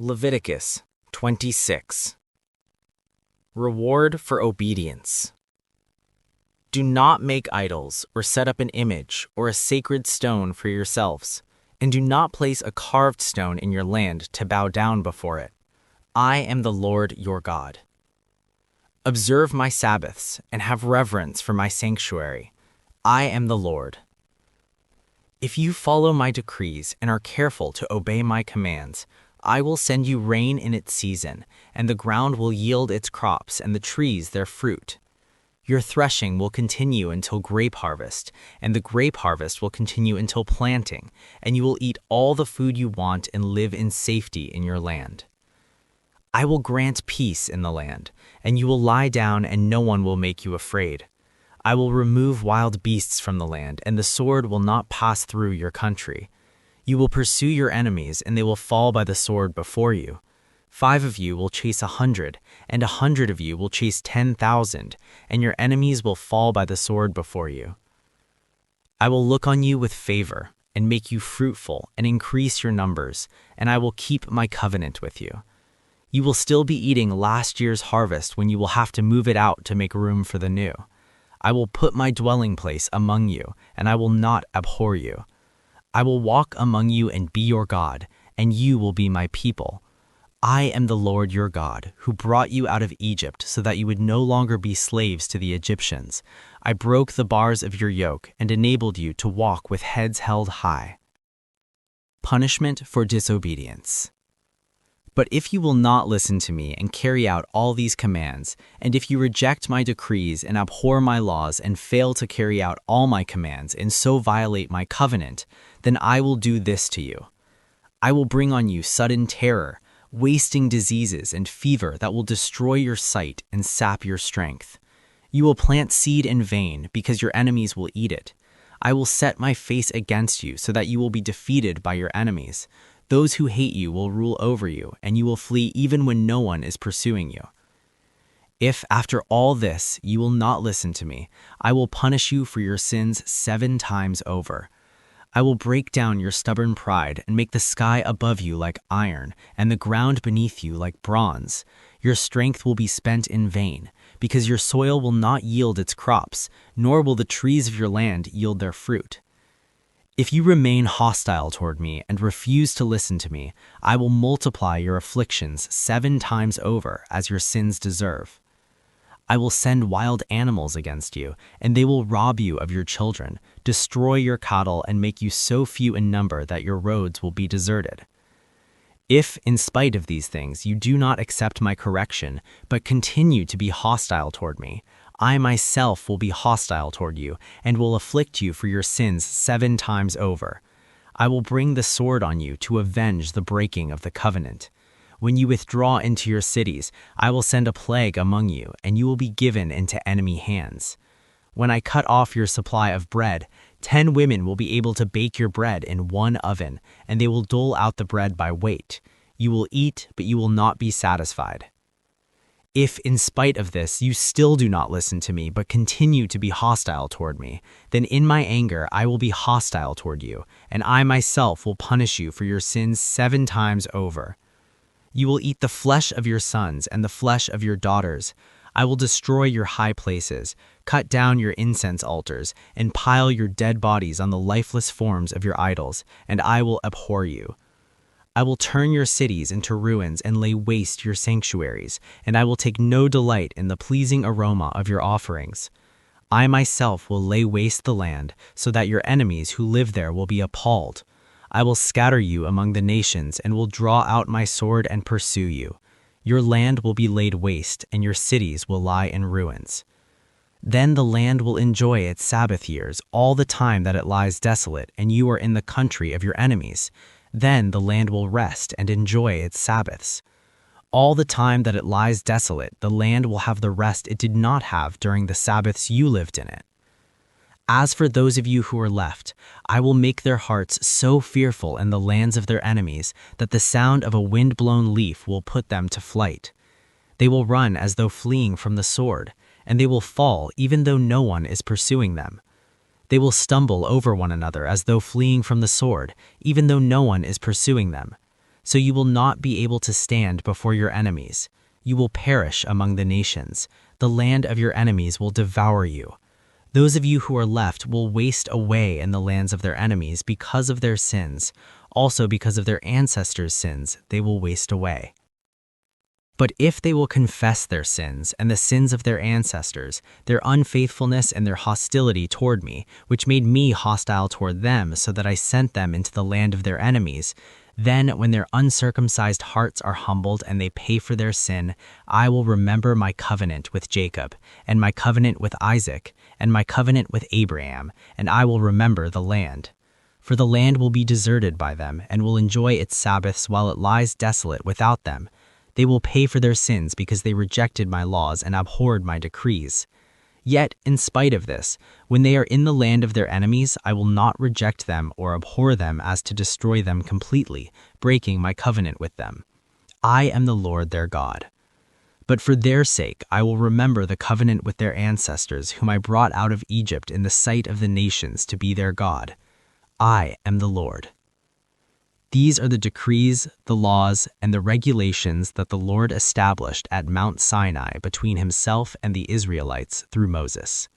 Leviticus 26. Reward for obedience. Do not make idols or set up an image or a sacred stone for yourselves, and do not place a carved stone in your land to bow down before it. I am the Lord your God. Observe my Sabbaths and have reverence for my sanctuary. I am the Lord. If you follow my decrees and are careful to obey my commands, I will send you rain in its season, and the ground will yield its crops and the trees their fruit. Your threshing will continue until grape harvest, and the grape harvest will continue until planting, and you will eat all the food you want and live in safety in your land. I will grant peace in the land, and you will lie down and no one will make you afraid. I will remove wild beasts from the land, and the sword will not pass through your country. You will pursue your enemies, and they will fall by the sword before you. 5 of you will chase 100, and 100 of you will chase 10,000, and your enemies will fall by the sword before you. I will look on you with favor, and make you fruitful, and increase your numbers, and I will keep my covenant with you. You will still be eating last year's harvest when you will have to move it out to make room for the new. I will put my dwelling place among you, and I will not abhor you. I will walk among you and be your God, and you will be my people. I am the Lord your God, who brought you out of Egypt so that you would no longer be slaves to the Egyptians. I broke the bars of your yoke and enabled you to walk with heads held high. Punishment for disobedience. But if you will not listen to me and carry out all these commands, and if you reject my decrees and abhor my laws and fail to carry out all my commands and so violate my covenant, then I will do this to you. I will bring on you sudden terror, wasting diseases and fever that will destroy your sight and sap your strength. You will plant seed in vain because your enemies will eat it. I will set my face against you so that you will be defeated by your enemies. Those who hate you will rule over you, and you will flee even when no one is pursuing you. If, after all this, you will not listen to me, I will punish you for your sins 7 times over. I will break down your stubborn pride and make the sky above you like iron, and the ground beneath you like bronze. Your strength will be spent in vain, because your soil will not yield its crops, nor will the trees of your land yield their fruit. If you remain hostile toward me and refuse to listen to me, I will multiply your afflictions 7 times over as your sins deserve. I will send wild animals against you, and they will rob you of your children, destroy your cattle, and make you so few in number that your roads will be deserted. If, in spite of these things, you do not accept my correction, but continue to be hostile toward me, I myself will be hostile toward you, and will afflict you for your sins 7 times over. I will bring the sword on you to avenge the breaking of the covenant. When you withdraw into your cities, I will send a plague among you, and you will be given into enemy hands. When I cut off your supply of bread, 10 women will be able to bake your bread in 1 oven, and they will dole out the bread by weight. You will eat, but you will not be satisfied. If, in spite of this, you still do not listen to me, but continue to be hostile toward me, then in my anger I will be hostile toward you, and I myself will punish you for your sins 7 times over. You will eat the flesh of your sons and the flesh of your daughters. I will destroy your high places, cut down your incense altars, and pile your dead bodies on the lifeless forms of your idols, and I will abhor you. I will turn your cities into ruins and lay waste your sanctuaries, and I will take no delight in the pleasing aroma of your offerings. I myself will lay waste the land, so that your enemies who live there will be appalled. I will scatter you among the nations and will draw out my sword and pursue you. Your land will be laid waste, and your cities will lie in ruins. Then the land will enjoy its Sabbath years all the time that it lies desolate, and you are in the country of your enemies. Then the land will rest and enjoy its Sabbaths. All the time that it lies desolate, the land will have the rest it did not have during the Sabbaths you lived in it. As for those of you who are left, I will make their hearts so fearful in the lands of their enemies that the sound of a wind-blown leaf will put them to flight. They will run as though fleeing from the sword, and they will fall even though no one is pursuing them. They will stumble over one another as though fleeing from the sword, even though no one is pursuing them. So you will not be able to stand before your enemies. You will perish among the nations. The land of your enemies will devour you. Those of you who are left will waste away in the lands of their enemies because of their sins. Also because of their ancestors' sins, they will waste away. But if they will confess their sins and the sins of their ancestors, their unfaithfulness and their hostility toward me, which made me hostile toward them so that I sent them into the land of their enemies, then when their uncircumcised hearts are humbled and they pay for their sin, I will remember my covenant with Jacob, and my covenant with Isaac, and my covenant with Abraham, and I will remember the land. For the land will be deserted by them, and will enjoy its Sabbaths while it lies desolate without them. They will pay for their sins because they rejected my laws and abhorred my decrees. Yet, in spite of this, when they are in the land of their enemies, I will not reject them or abhor them as to destroy them completely, breaking my covenant with them. I am the Lord their God. But for their sake I will remember the covenant with their ancestors, whom I brought out of Egypt in the sight of the nations to be their God. I am the Lord. These are the decrees, the laws, and the regulations that the Lord established at Mount Sinai between himself and the Israelites through Moses.